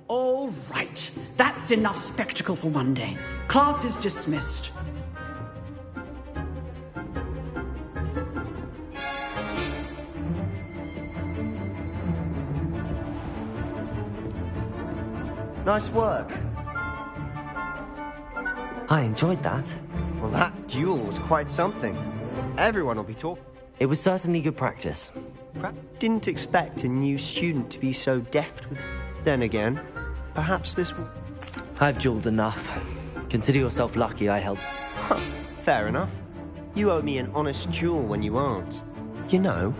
All right. That's enough spectacle for one day. Class is dismissed. Nice work. I enjoyed that. Well, that duel was quite something. Everyone will be talking. It was certainly good practice. Didn't expect a new student to be so deft with... Then again, perhaps this will... I've dueled enough. Consider yourself lucky I helped. Huh, fair enough. You owe me an honest duel when you aren't. You know,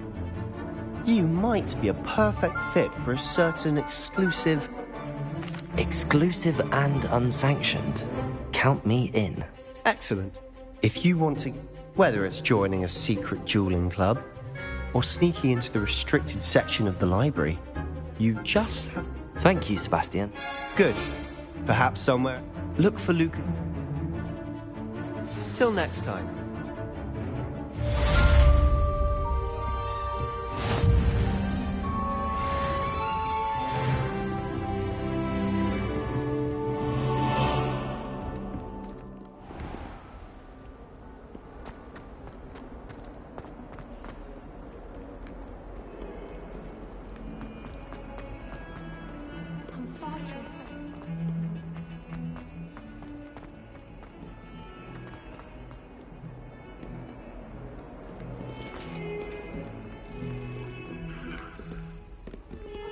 you might be a perfect fit for a certain exclusive... Exclusive and unsanctioned. Count me in. Excellent. If you want to... Whether it's joining a secret dueling club or sneaking into the restricted section of the library, you just have... Thank you, Sebastian. Good. Perhaps somewhere. Look for Luke. Till next time.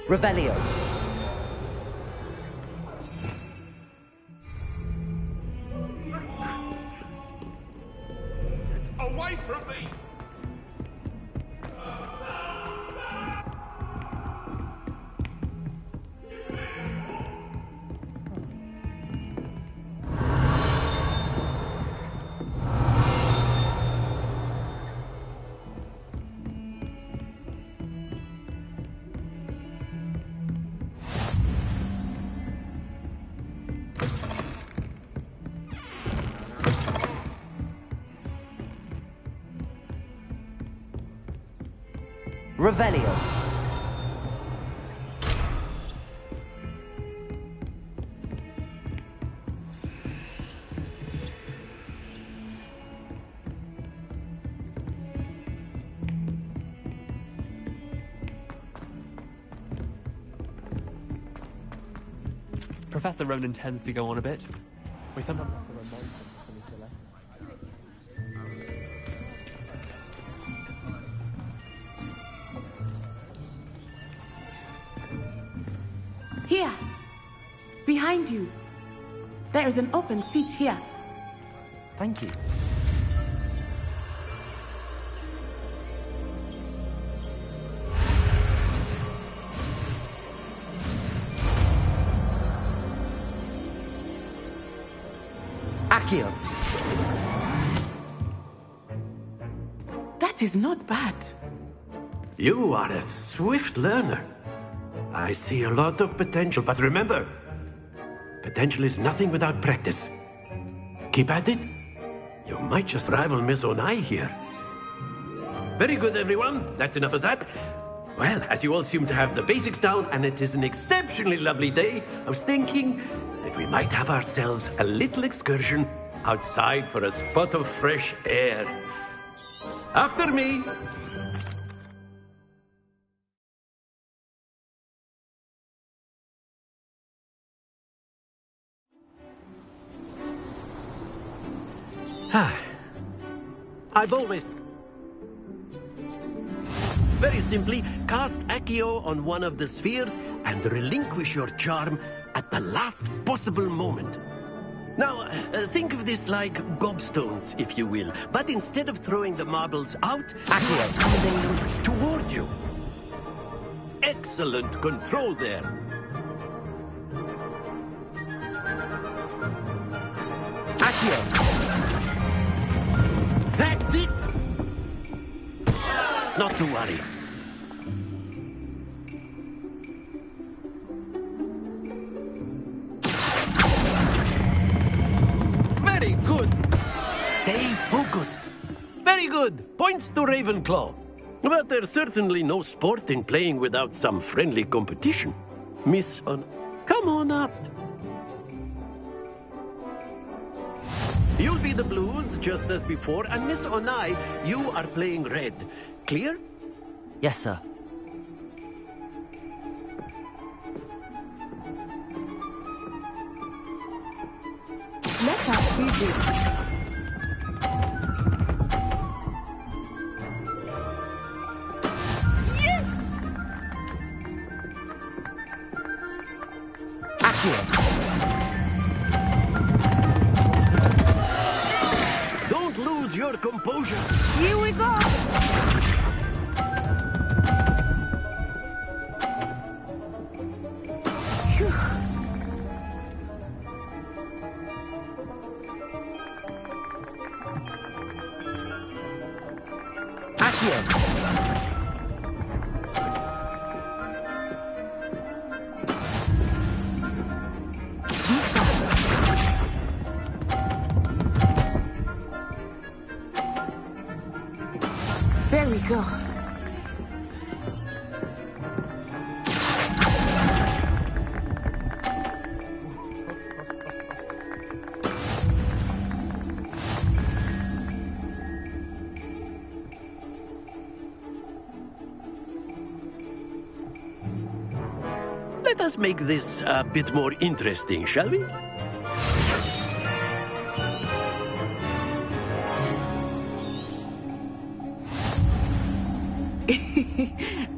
Revelio. Away from me! Revelio. Professor Ronan tends to go on a bit. We sometimes have to remind him to finish the lesson. Here, behind you. There is an open seat here. Thank you. Accio. That is not bad. You are a swift learner. I see a lot of potential, but remember, potential is nothing without practice. Keep at it. You might just rival Miss Onai here. Very good, everyone. That's enough of that. Well, as you all seem to have the basics down, and it is an exceptionally lovely day, I was thinking that we might have ourselves a little excursion outside for a spot of fresh air. After me. I've always... Very simply, cast Accio on one of the spheres and relinquish your charm at the last possible moment. Now, think of this like gobstones, if you will. But instead of throwing the marbles out, Accio, casting them toward you. Excellent control there. Accio. That's it! Not to worry. Very good. Stay focused. Very good. Points to Ravenclaw. But there's certainly no sport in playing without some friendly competition. Miss... Come on up. You'll be the blues, just as before, and Miss Onai, you are playing red. Clear? Yes, sir. Let us see this. Don't lose your composure. Here we go. Phew. There we go. Let us make this a bit more interesting, shall we?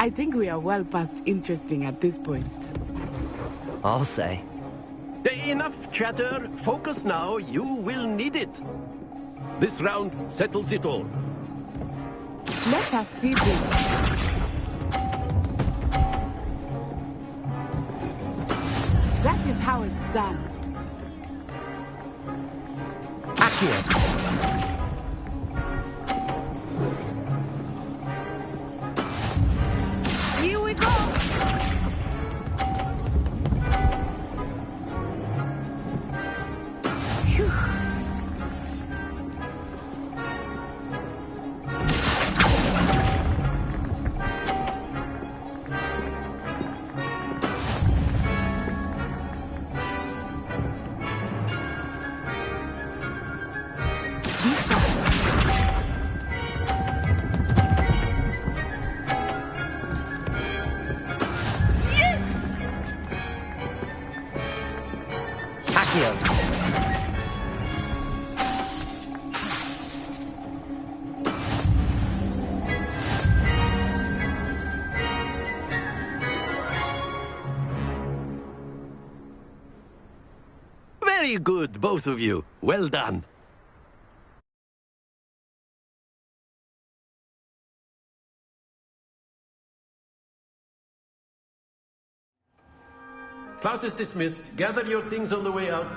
I think we are well past interesting at this point. I'll say. Enough chatter. Focus now. You will need it. This round settles it all. Let us see this. That is how it's done. Here we go. Phew. Very good, both of you. Well done. Class is dismissed. Gather your things on the way out.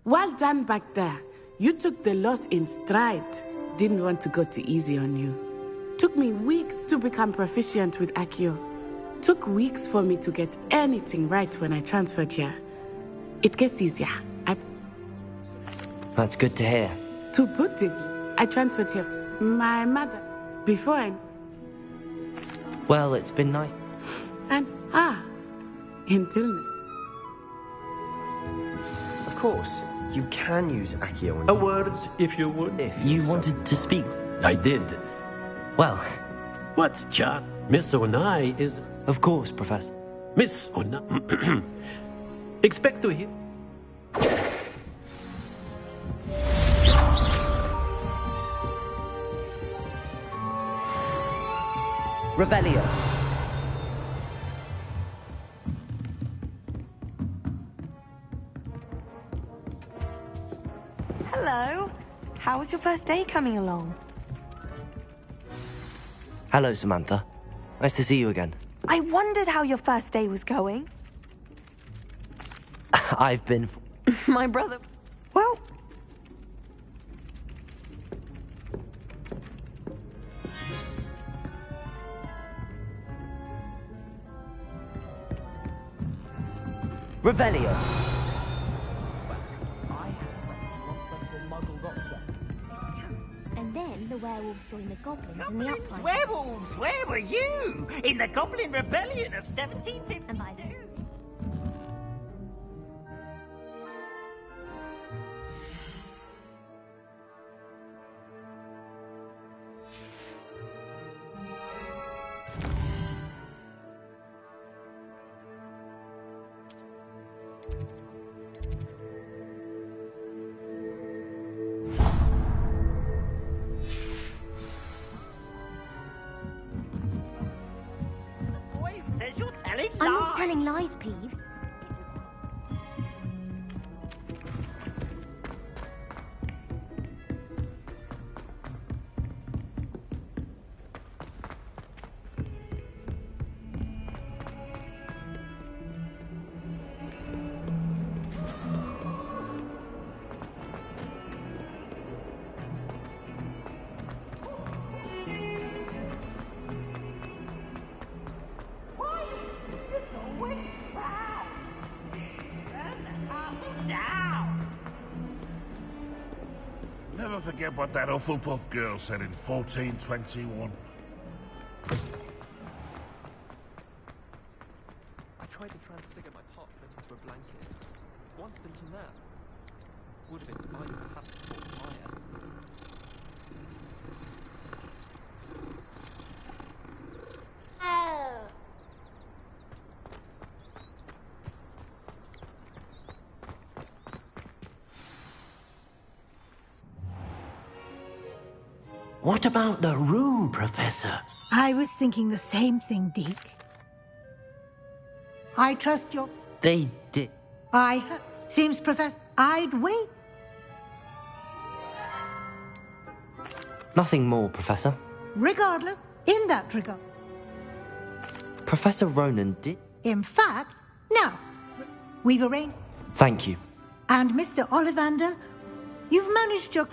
Well done back there. You took the loss in stride. Didn't want to go too easy on you. Took me weeks to become proficient with Accio. Took weeks for me to get anything right when I transferred here. It gets easier. That's good to hear. To put it, I transferred here. My mother. Before I... Well, it's been nice. And, until now. Of course, you can use Accio on A word, if you would. if You so. wanted to speak. I did. Well, What's John? Miss Onai is... of course, Professor. Miss Onai... Expect to hear... Revelio. Hello. How was your first day coming along? Hello, Samantha. Nice to see you again. I wondered how your first day was going. I've been... My brother... Well... Revelio. And then the werewolves joined the goblins in the uprising. Werewolves! Where were you? In the Goblin Rebellion of 1752. And by then, Says you're telling lies. I'm not telling lies, Peeves. Never forget what that Hufflepuff girl said in 1421. I tried to transfigure my parchment into a blanket. Once thinking that would have been fine, perhaps for fire. What about the room, Professor? I was thinking the same thing, Deke. I trust your... They did. Seems, Professor, I'd wait. Nothing more, Professor. Regardless, in that regard. Professor Ronan did... In fact, now, we've arranged... Thank you. And Mr. Ollivander, you've managed your...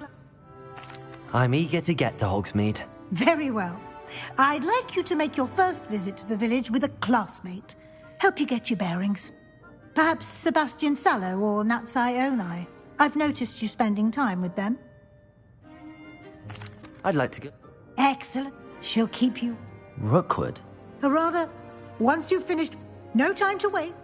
I'm eager to get to Hogsmeade. Very well. I'd like you to make your first visit to the village with a classmate. Help you get your bearings. Perhaps Sebastian Sallow or Natsai Onai. I've noticed you spending time with them. I'd like to go... Excellent. She'll keep you... Rookwood? Or rather, once you've finished, no time to wait.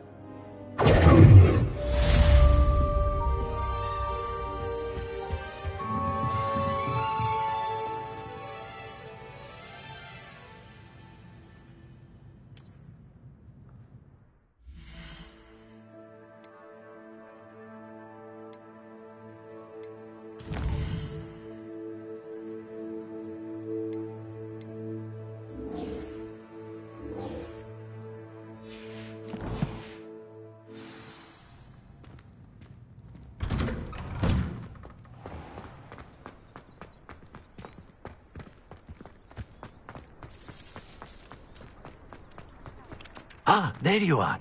Ah, there you are.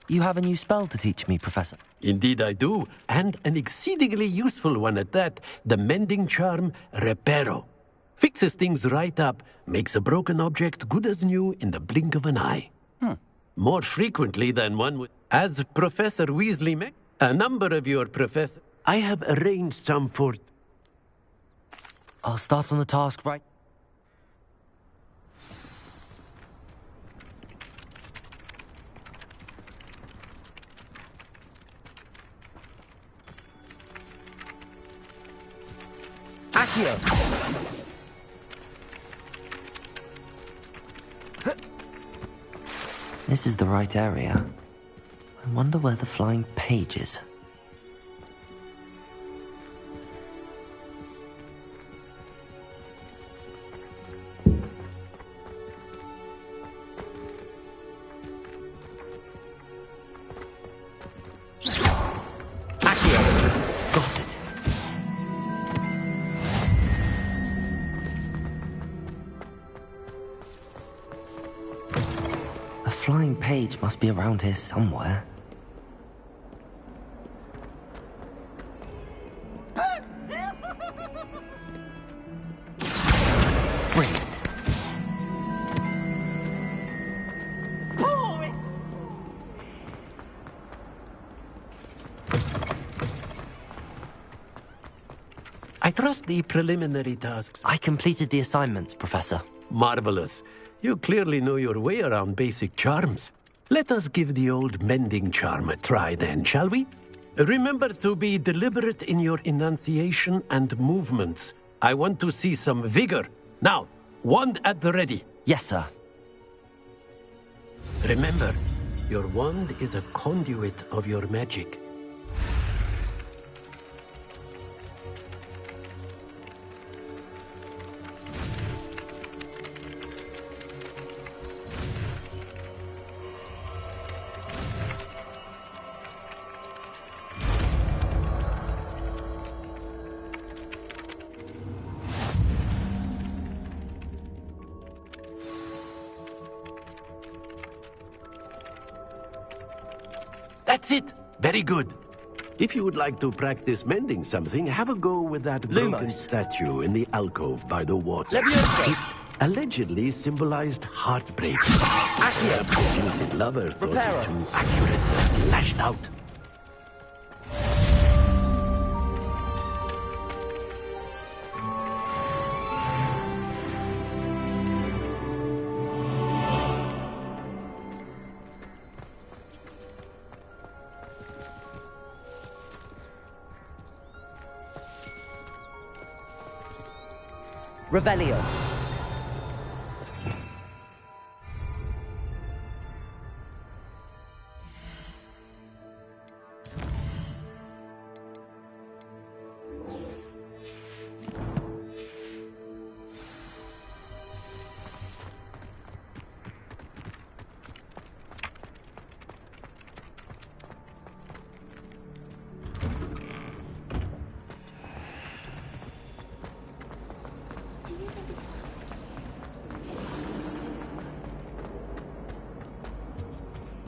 You have a new spell to teach me, Professor. Indeed I do, and an exceedingly useful one at that. The mending charm, Reparo. Fixes things right up, makes a broken object good as new in the blink of an eye. More frequently than one would. As Professor Weasley met, a number of your professors, I have arranged some for... I'll start on the task right... Accio! This is the right area. I wonder where the flying page is. Got it. flying page must be around here somewhere. Brilliant. I trust the preliminary tasks. I completed the assignments, Professor. Marvelous. You clearly know your way around basic charms. Let us give the old mending charm a try then, shall we? Remember to be deliberate in your enunciation and movements. I want to see some vigor. Now, wand at the ready. Yes, sir. Remember, your wand is a conduit of your magic. That's it. Very good. If you would like to practice mending something, have a go with that broken statue in the alcove by the water. It allegedly symbolized heartbreak. Akia, the muted lover, thought it too accurate and lashed out. Revelio.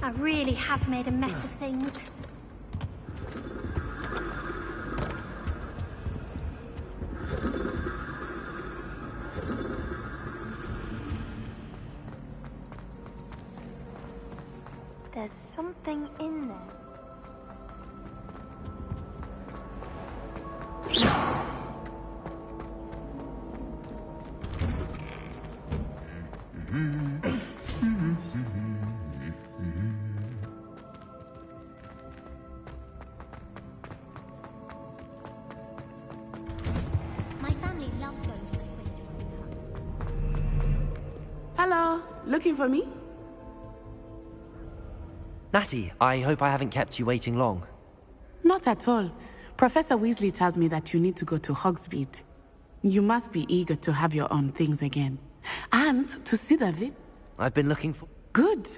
I really have made a mess of things. There's something in there. Hello, looking for me? Natty, I hope I haven't kept you waiting long. Not at all. Professor Weasley tells me that you need to go to Hogsmeade. You must be eager to have your own things again. And to see the vid. I've been looking for... Good.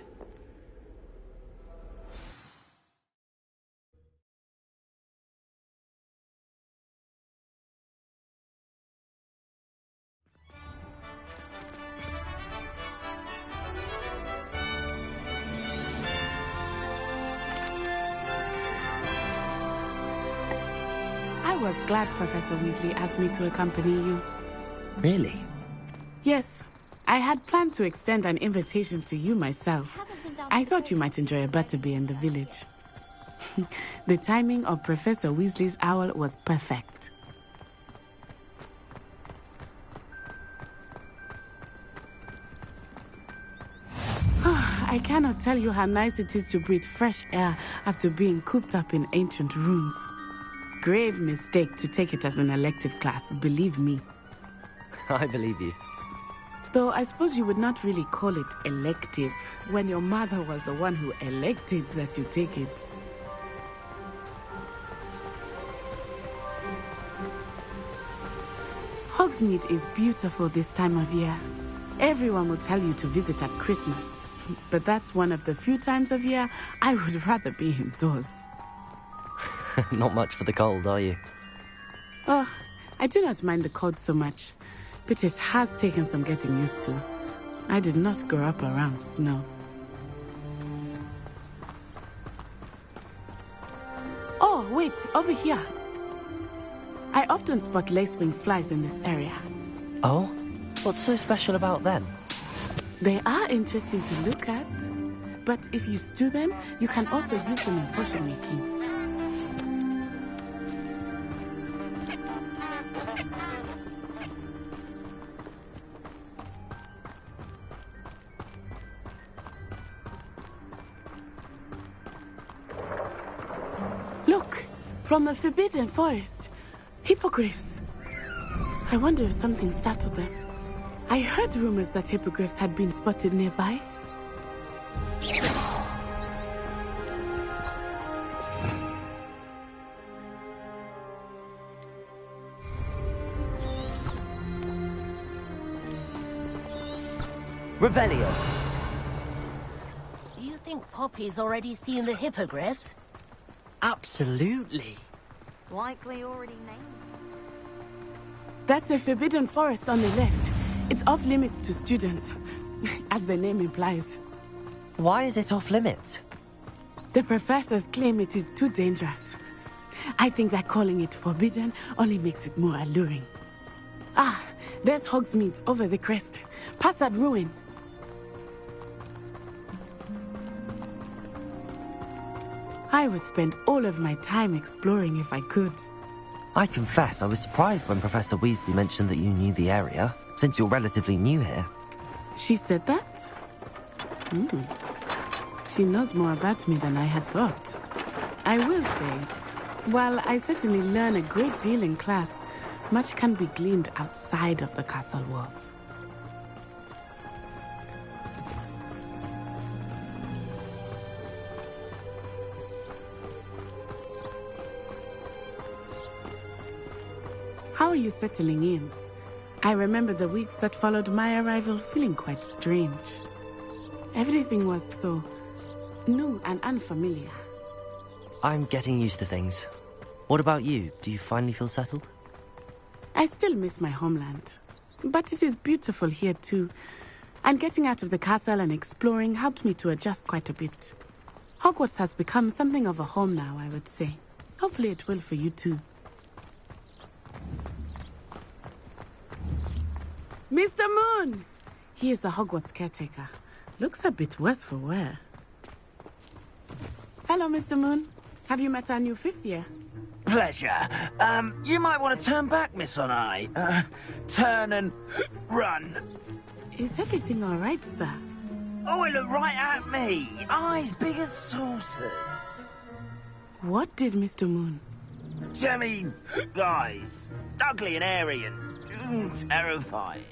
I was glad Professor Weasley asked me to accompany you. Really? Yes. I had planned to extend an invitation to you myself. I thought you might enjoy a butterbeer in the village. The timing of Professor Weasley's owl was perfect. I cannot tell you how nice it is to breathe fresh air after being cooped up in ancient rooms. Grave mistake to take it as an elective class, believe me. I believe you. Though I suppose you would not really call it elective when your mother was the one who elected that you take it. Hogsmeade is beautiful this time of year. Everyone will tell you to visit at Christmas. But that's one of the few times of year I would rather be indoors. Not much for the cold, are you? Oh, I do not mind the cold so much, but it has taken some getting used to. I did not grow up around snow. Oh, wait, over here. I often spot lacewing flies in this area. Oh? What's so special about them? They are interesting to look at. But if you stew them, you can also use them in potion making. Look! From the Forbidden Forest. Hippogriffs. I wonder if something startled them. I heard rumors that hippogriffs had been spotted nearby. Revelio. Do you think Poppy's already seen the hippogriffs? Absolutely. Likely already named. That's the Forbidden Forest on the left. It's off limits to students, as the name implies. Why is it off limits? The professors claim it is too dangerous. I think that calling it forbidden only makes it more alluring. Ah, there's Hogsmeade over the crest. Past that ruin. I would spend all of my time exploring if I could. I confess I was surprised when Professor Weasley mentioned that you knew the area, since you're relatively new here. She said that? She knows more about me than I had thought. I will say, while I certainly learn a great deal in class, much can be gleaned outside of the castle walls. How are you settling in? I remember the weeks that followed my arrival feeling quite strange. Everything was so new and unfamiliar. I'm getting used to things. What about you? Do you finally feel settled? I still miss my homeland, but it is beautiful here too. And getting out of the castle and exploring helped me to adjust quite a bit. Hogwarts has become something of a home now, I would say. Hopefully it will for you too. Mr. Moon! He is the Hogwarts caretaker. Looks a bit worse for wear. Hello, Mr. Moon. Have you met our new fifth year? Pleasure. You might want to turn back, Miss Onai. Turn and run. Is everything all right, sir? Oh, it looked right at me. Eyes big as saucers. What did Mr. Moon? Jemmy, guys. Ugly and airy and terrifying.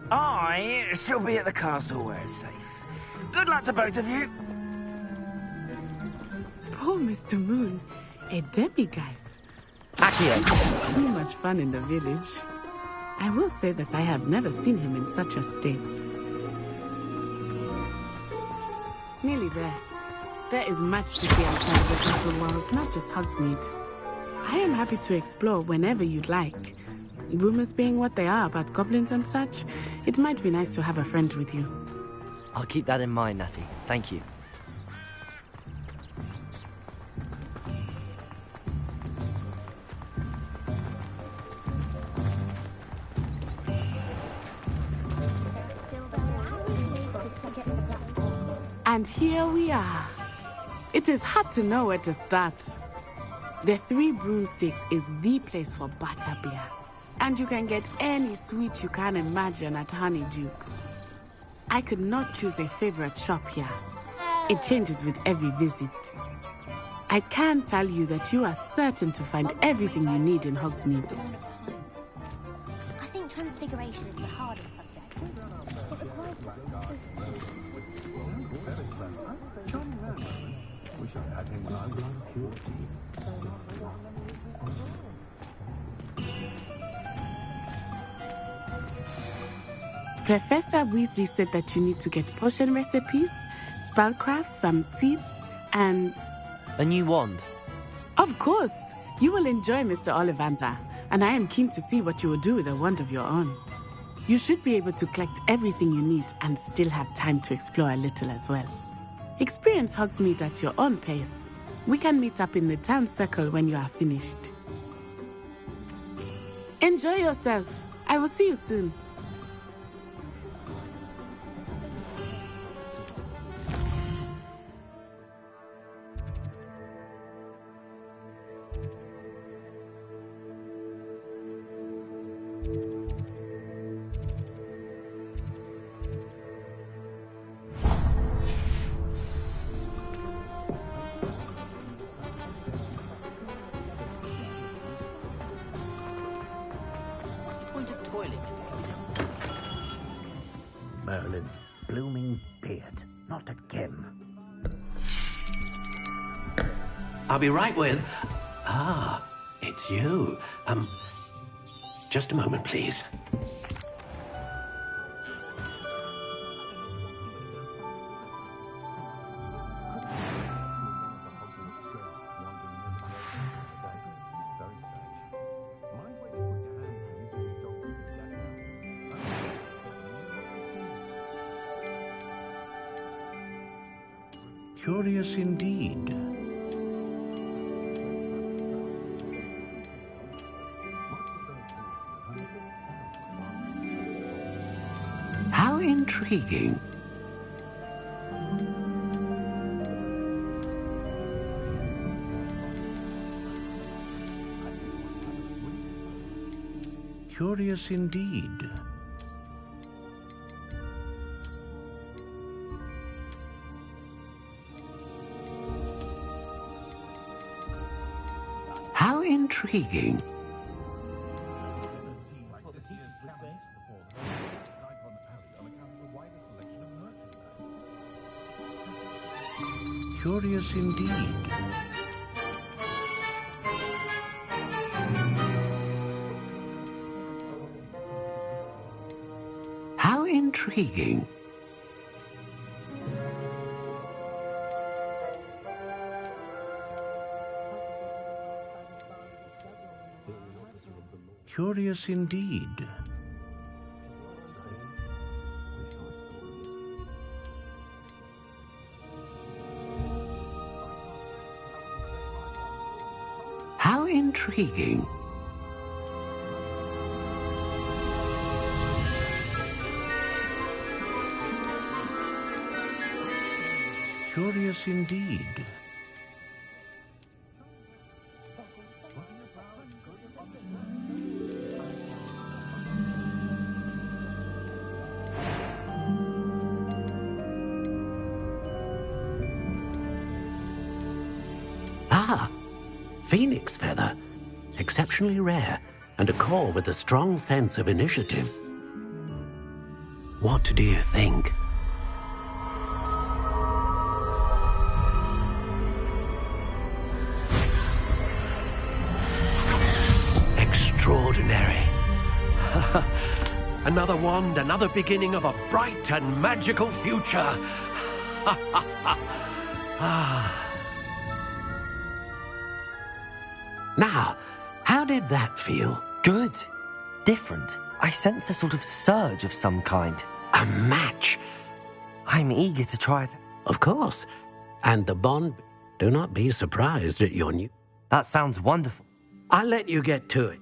I shall be at the castle where it's safe. Good luck to both of you. Poor Mr. Moon. A demiguise. Accio. Too much fun in the village. I will say that I have never seen him in such a state. Nearly there. There is much to see outside the castle walls, not just Hogsmeade. I am happy to explore whenever you'd like. Rumors being what they are about goblins and such, it might be nice to have a friend with you. I'll keep that in mind, Natty. Thank you. And here we are. It is hard to know where to start. The Three Broomsticks is the place for butterbeer. And you can get any sweet you can imagine at Honeydukes. I could not choose a favorite shop here. It changes with every visit. I can tell you that you are certain to find everything you need in Hogsmeade. I think transfiguration is the hardest subject. It requires Professor Weasley said that you need to get potion recipes, spellcrafts, some seeds, and... A new wand. Of course! You will enjoy Mr. Ollivander, and I am keen to see what you will do with a wand of your own. You should be able to collect everything you need and still have time to explore a little as well. Experience Hogsmeade at your own pace. We can meet up in the town circle when you are finished. Enjoy yourself. I will see you soon. Merlin's blooming beard. Not again. I'll be right with... Ah, it's you. Just a moment, please. Curious indeed. How intriguing. Curious indeed. How intriguing. Curious indeed. How intriguing. Curious indeed. How intriguing. Curious indeed. Ah, phoenix feather. Exceptionally rare, and a core with a strong sense of initiative. What do you think? Extraordinary. Another wand, another beginning of a bright and magical future. Now, how did that feel? Good. Different. I sensed a sort of surge of some kind. A match. I'm eager to try it. Of course. And the bond... Do not be surprised at your new... That sounds wonderful. I'll let you get to it.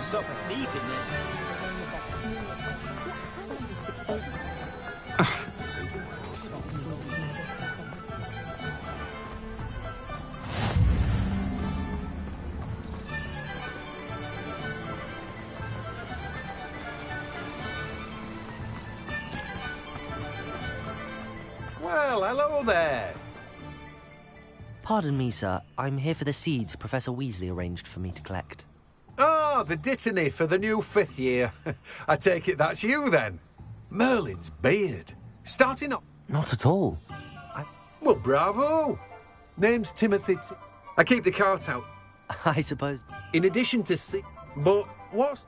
Stop a thief in there. Well, hello there. Pardon me, sir. I'm here for the seeds Professor Weasley arranged for me to collect. Oh, the dittany for the new 5th year. I take it that's you, then. Merlin's beard. Starting up... Not at all. Well, bravo. Name's Timothy... I keep the cart out. I suppose. In addition to but what's...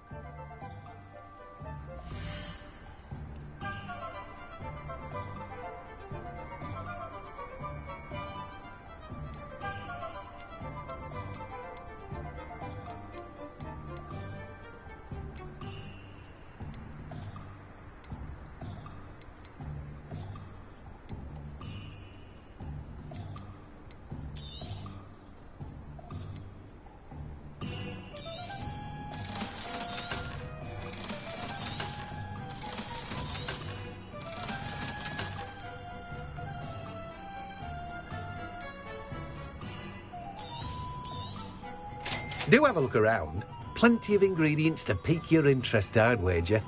Do have a look around. Plenty of ingredients to pique your interest, I'd wager.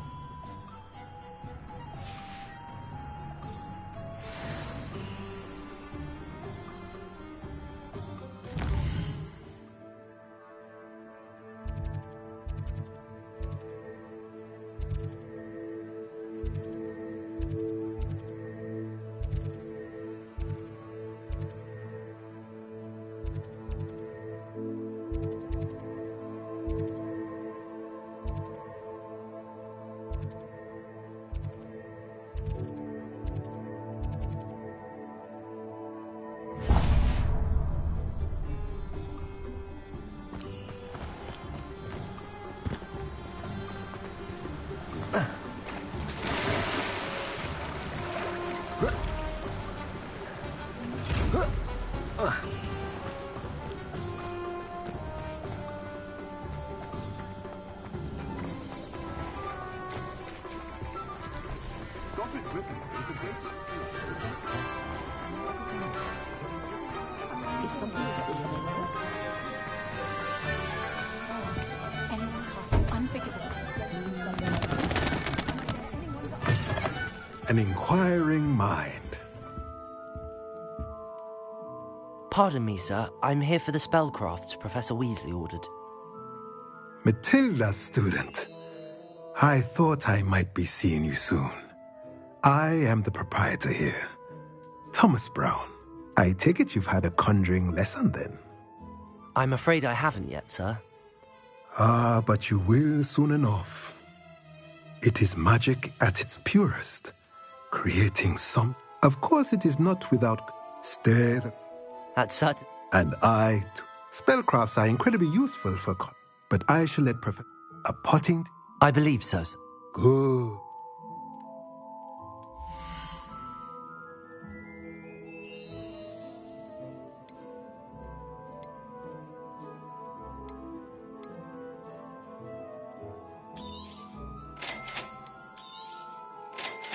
An inquiring mind. Pardon me, sir. I'm here for the spellcrafts Professor Weasley ordered. Matilda, student. I thought I might be seeing you soon. I am the proprietor here, Thomas Brown. I take it you've had a conjuring lesson then? I'm afraid I haven't yet, sir. Ah, but you will soon enough. It is magic at its purest, creating some... Of course, it is not without... Stay the... That's certain. And I, too. Spellcrafts are incredibly useful for... But I shall let a potting... I believe so, sir. Good.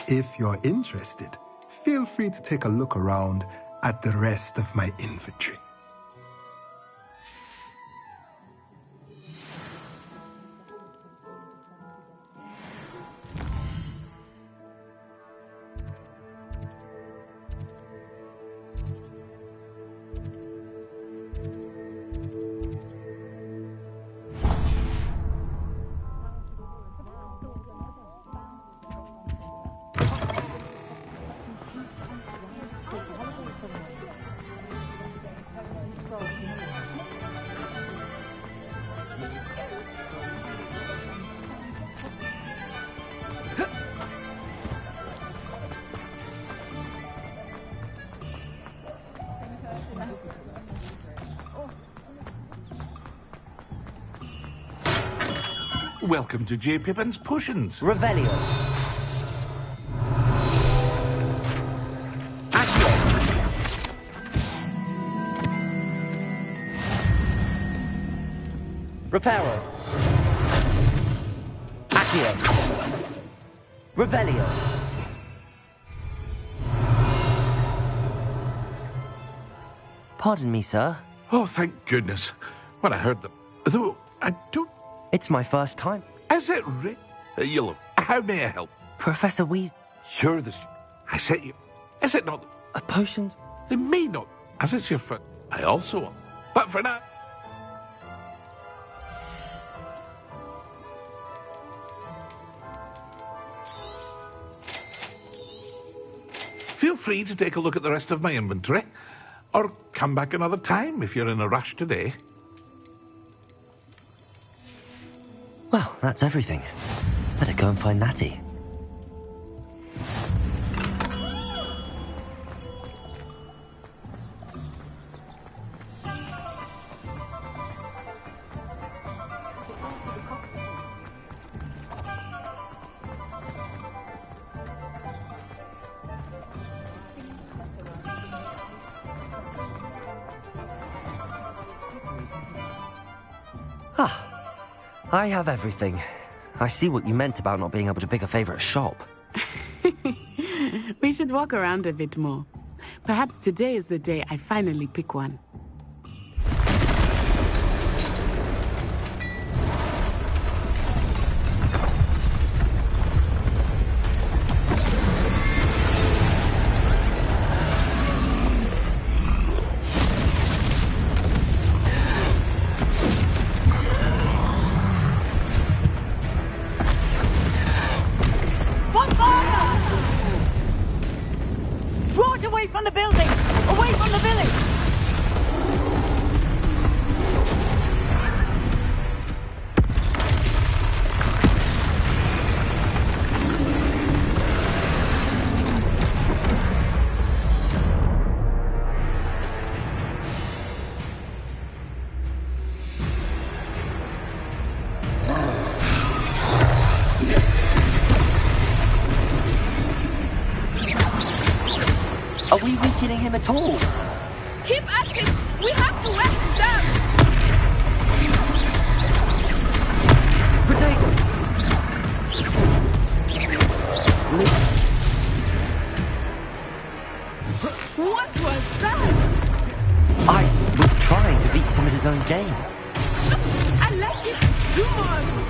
If you're interested, feel free to take a look around at the rest of my inventory. Welcome to J. Pippin's Potions. Revelio. Reparo. Accio. Revelio. Pardon me, sir. Oh, thank goodness. When I heard them... Though, I don't... It's my first time. Is it you'll... How may I help? Professor Weasley... You're the... I sent you... Is it not... A potion? They may not... As it's your first... I also... But for now... Feel free to take a look at the rest of my inventory, or come back another time if you're in a rush today. Well, that's everything. Better go and find Natty. I have everything. I see what you meant about not being able to pick a favorite shop. We should walk around a bit more. Perhaps today is the day I finally pick one. Are we weakening him at all? Keep at it! We have to wear him down! Protego! What was that? I was trying to beat him at his own game. I like it! Do more of it!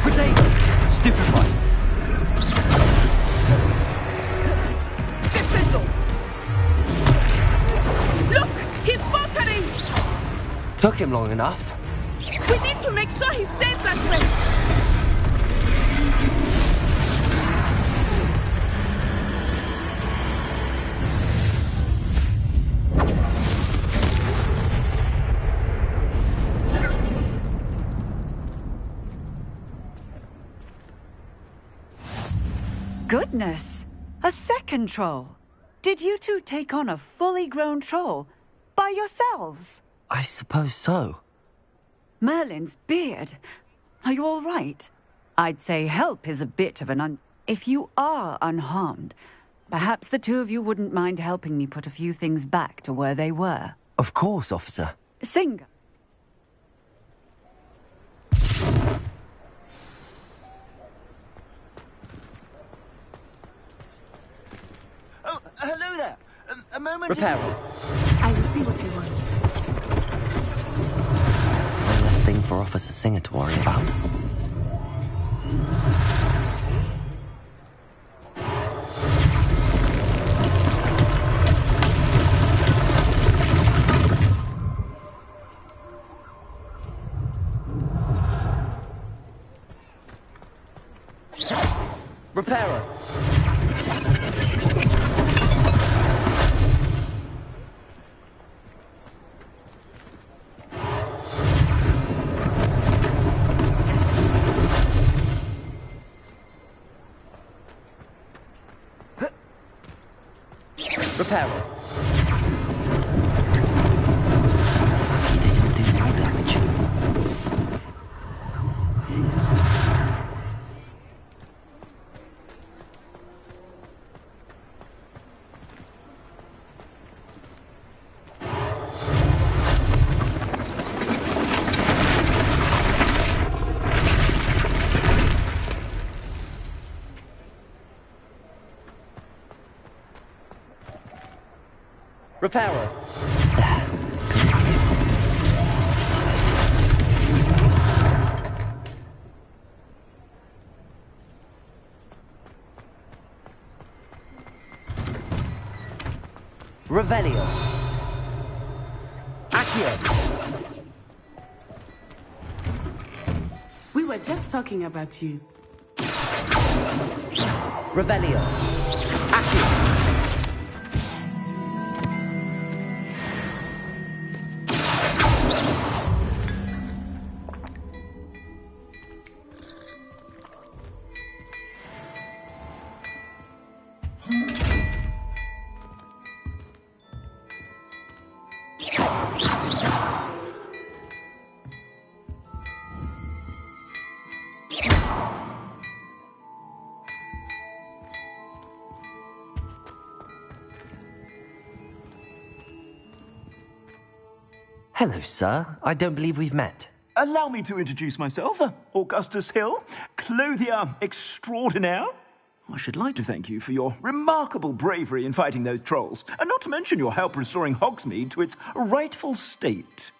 Protego! Stupefy! Defendo! Look! He's faltering! Took him long enough. We need to make sure he stays that way! Goodness! A second troll! Did you two take on a fully grown troll? By yourselves? I suppose so. Merlin's beard. Are you all right? I'd say help is a bit of an If you are unharmed, perhaps the two of you wouldn't mind helping me put a few things back to where they were. Of course, officer. Singer. Oh, hello there. A moment. Reparo. I will see what he wants. One less thing for Officer Singer to worry about. Reparo. Reparo. Lucky they didn't do more damage. Reparo. Revelio. Accio. We were just talking about you. Revelio. Accio. Hello, sir. I don't believe we've met. Allow me to introduce myself, Augustus Hill, clothier extraordinaire. I should like to thank you for your remarkable bravery in fighting those trolls, and not to mention your help restoring Hogsmeade to its rightful state.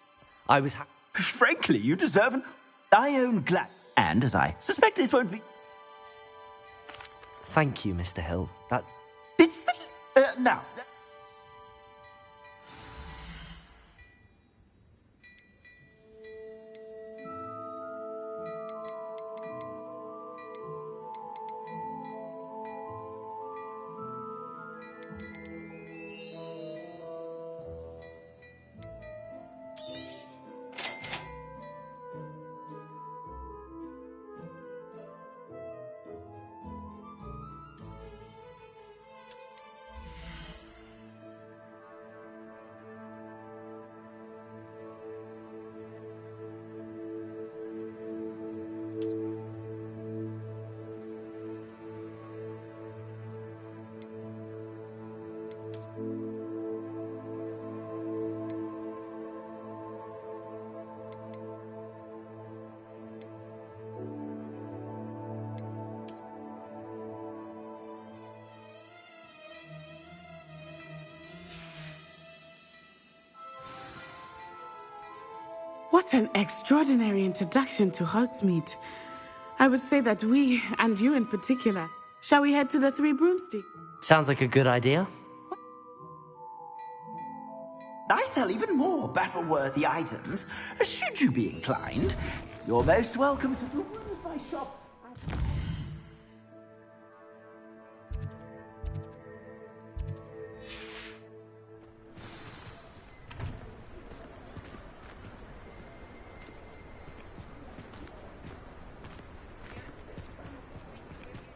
I was Frankly, you deserve an iron glass. And, as I suspect this won't be... Thank you, Mr. Hill. That's... It's the... now... What an extraordinary introduction to Hogsmeade. I would say that we, and you in particular, shall we head to the Three Broomsticks? Sounds like a good idea. I sell even more battle-worthy items. Should you be inclined, you're most welcome to peruse my shop.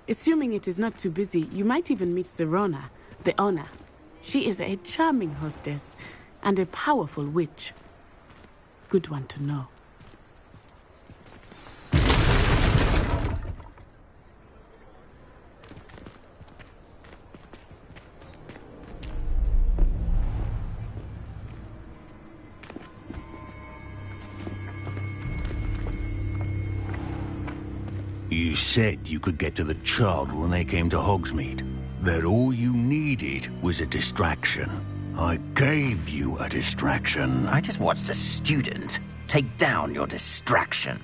Assuming it is not too busy, you might even meet Sirona, the owner. She is a charming hostess and a powerful witch. Good one to know. You said you could get to the child when they came to Hogsmeade. That all you needed was a distraction. I gave you a distraction. I just watched a student take down your distraction.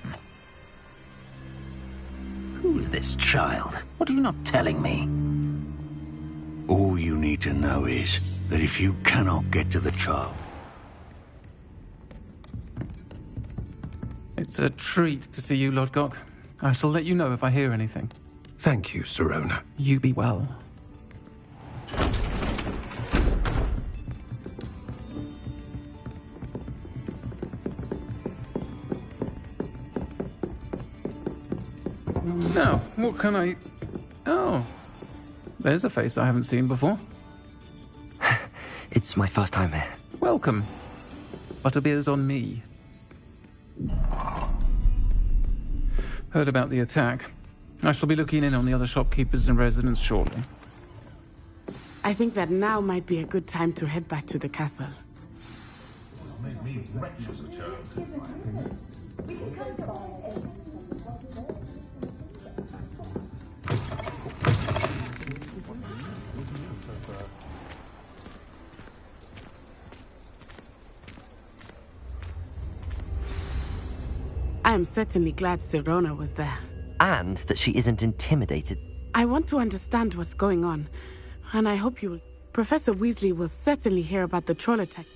Who's this child? What are you not telling me? All you need to know is that if you cannot get to the child... It's a treat to see you, Lodgok. I shall let you know if I hear anything. Thank you, Sirona. You be well. Now, what can I... Oh, there's a face I haven't seen before. It's my first time here. Welcome. Butterbeer's on me. Heard about the attack. I shall be looking in on the other shopkeepers and residents shortly. I think that now might be a good time to head back to the castle. I am certainly glad Sirona was there. And that she isn't intimidated. I want to understand what's going on, and I hope you will... Professor Weasley will certainly hear about the troll attack.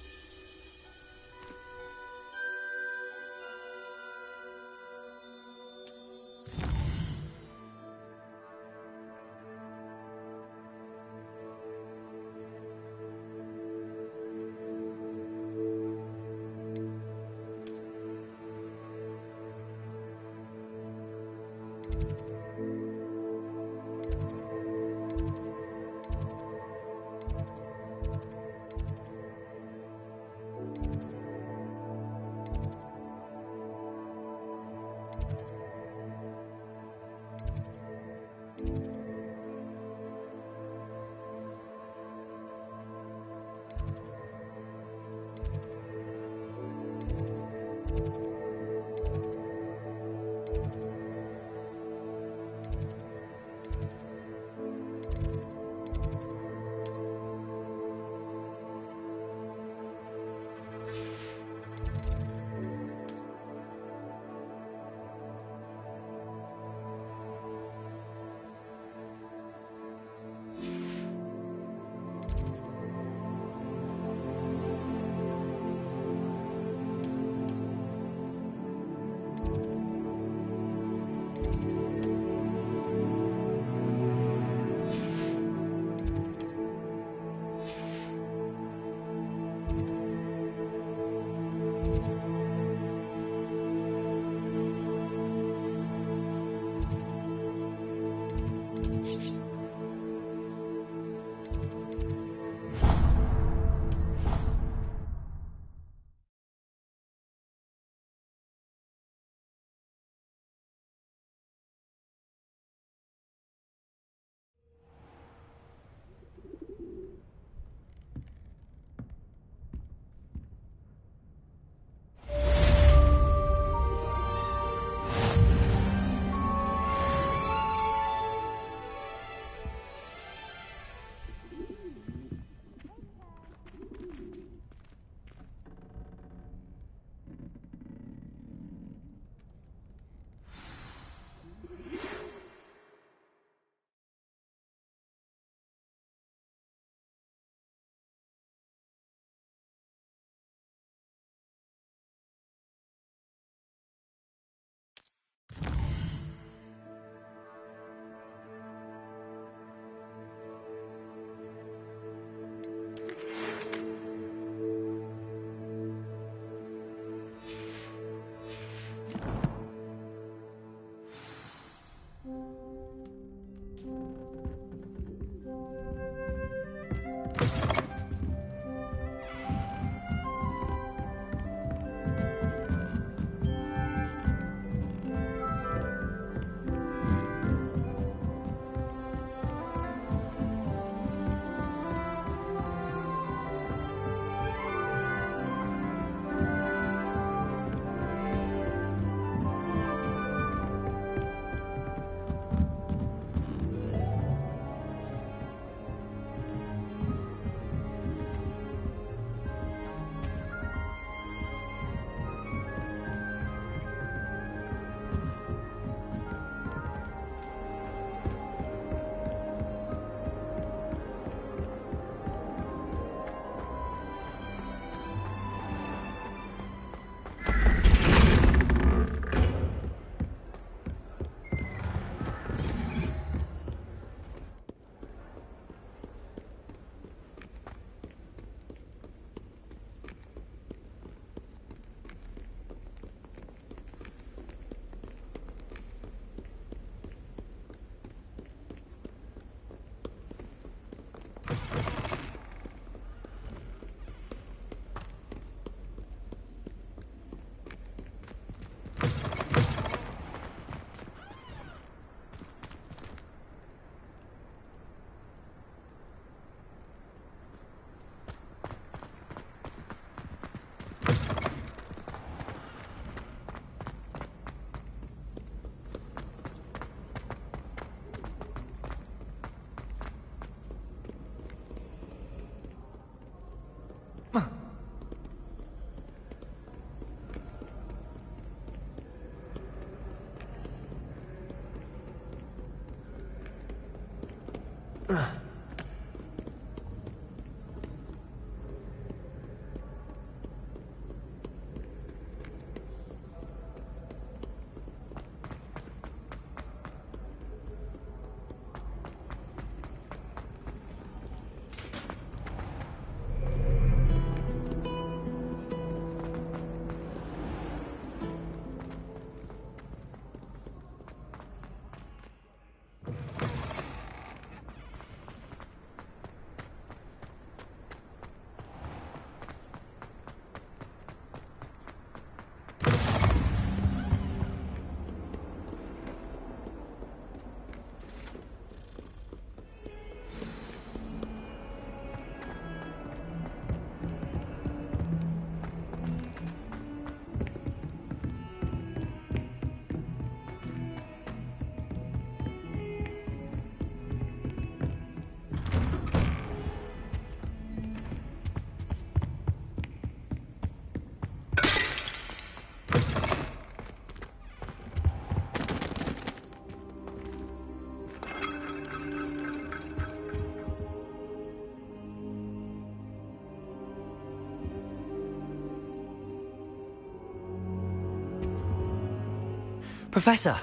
Professor,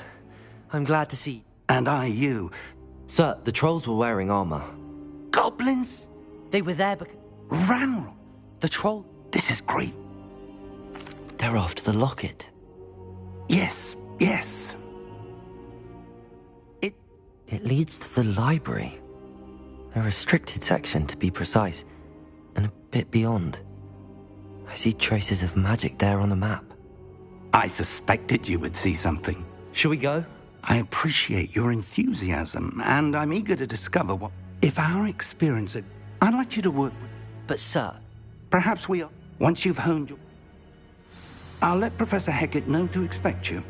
I'm glad to see... And I you. Sir, the trolls were wearing armor. Goblins? They were there because... Ranrock? The troll... This is great. They're after the locket. Yes, yes. It leads to the library. A restricted section, to be precise, and a bit beyond. I see traces of magic there on the map. I suspected you would see something. Shall we go? I appreciate your enthusiasm, and I'm eager to discover what... If our experience... I'd like you to work with... But, sir... Perhaps we are... Once you've honed your... I'll let Professor Hecat know to expect you.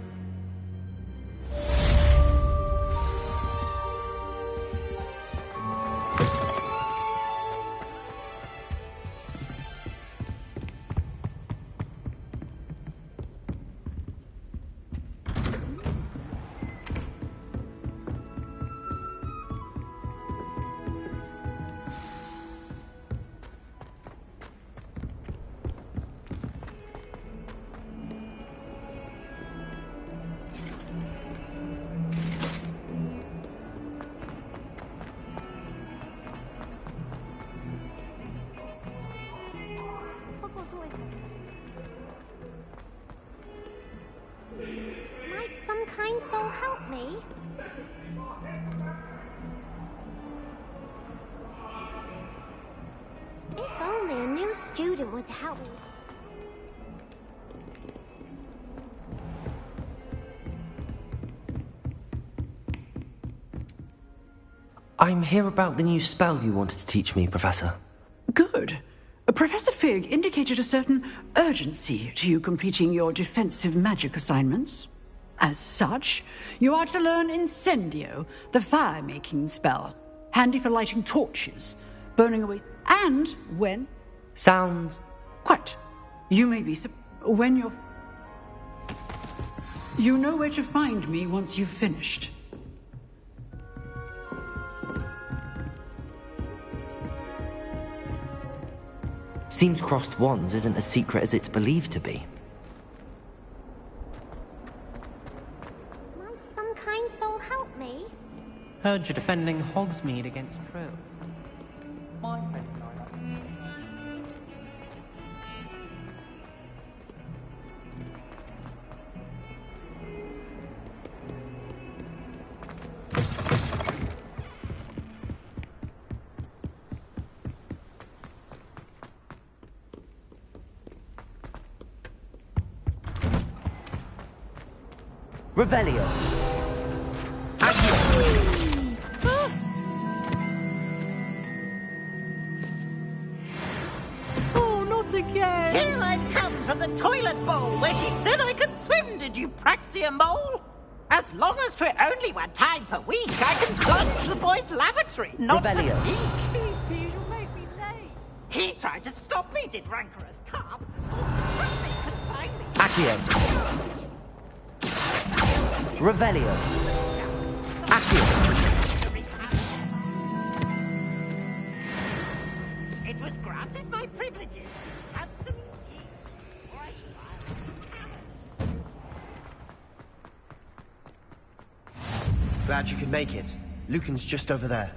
Might some kind soul help me? If only a new student were to help me. I'm here about the new spell you wanted to teach me, Professor. Good. Professor Fig indicated a certain urgency to you completing your defensive magic assignments. As such, you are to learn Incendio, the fire-making spell, handy for lighting torches, burning away, and when... Sounds... Quite. You may be... when you're... You know where to find me once you've finished. Seems crossed wands isn't as secret as it's believed to be. Might some kind soul help me? Heard you're defending Hogsmeade against trolls. My friend Revelio. Oh, not again! Here I've come from the toilet bowl where she said I could swim, did you praxia mole? As long as 'twere only one time per week, I can plunge the boys' lavatory, not the Revelio. leak. Please, you'll make me late. He tried to stop me, did rancorous carp. Consign me. Accio. Revelio. Accio. It was granted my privileges. Handsome Glad you could make it. Lucan's just over there.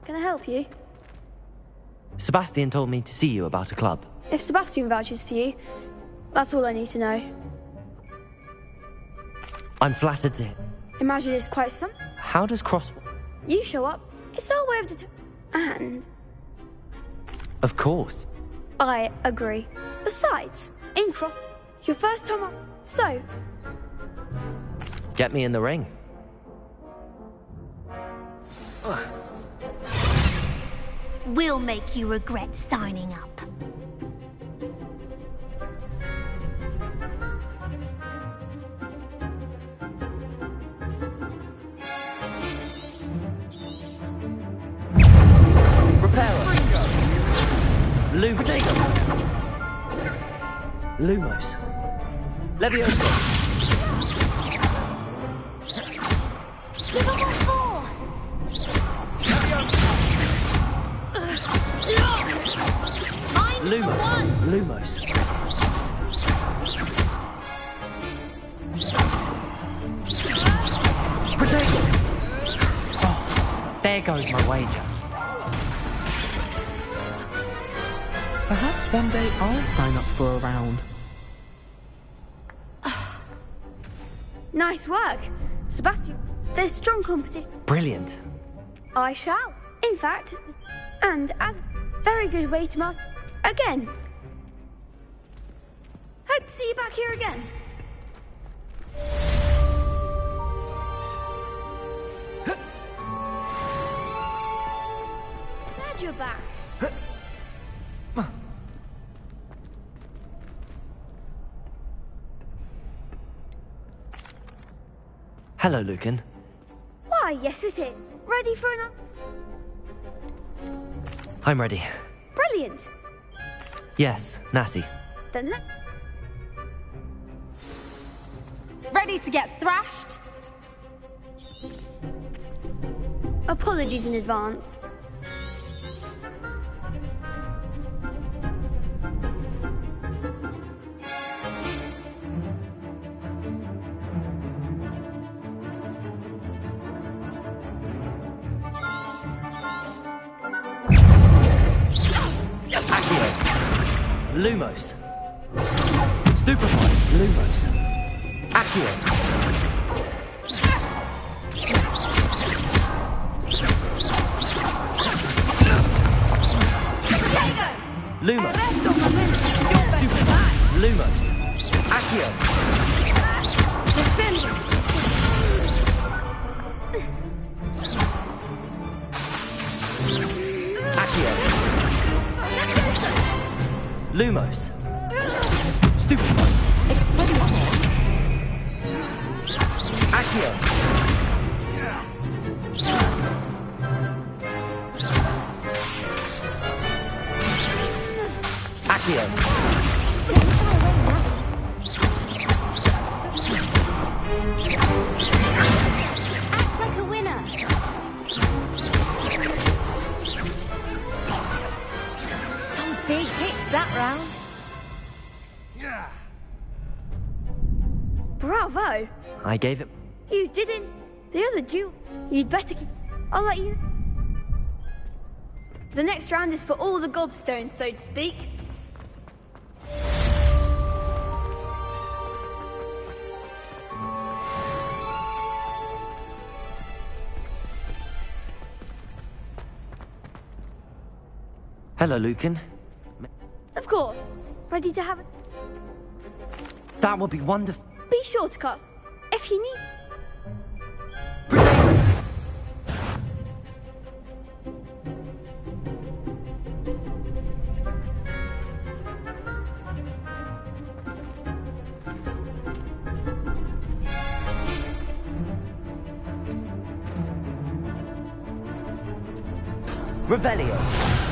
Can I help you? Sebastian told me to see you about a club. If Sebastian vouches for you, that's all I need to know. I'm flattered to... Imagine it's quite some... How does cross... You show up, it's our way of And... Of course. I agree. Besides, in cross... Your first time up... So... Get me in the ring. We'll make you regret signing up. Potato. Lumos. Leviosa. Level 4! Lumos. Potato! Oh, there goes my wager. Perhaps one day I'll sign up for a round. Nice work. Sebastian, there's strong competition. Brilliant. I shall. In fact, and as a very good way to master again. Hope to see you back here again. Glad you're back. Hello, Lucan. Why, yes, it's it. Ready for another? I'm ready. Brilliant. Yes, Natty. Then let. Ready to get thrashed? Apologies in advance. Lumos. Stupefy. Lumos. Accio. Lumos. Stupefy. Lumos. Accio. Lumos. Stupefy. Accio. Accio. Act like a winner. Some big hits that round. Bravo! I gave it. You didn't. The other duel. You'd better keep. I'll let you. The next round is for all the gobstones, so to speak. Hello, Lucan. Of course. Ready to have it? That would be wonderful. Be sure to cut if you need. Revelio.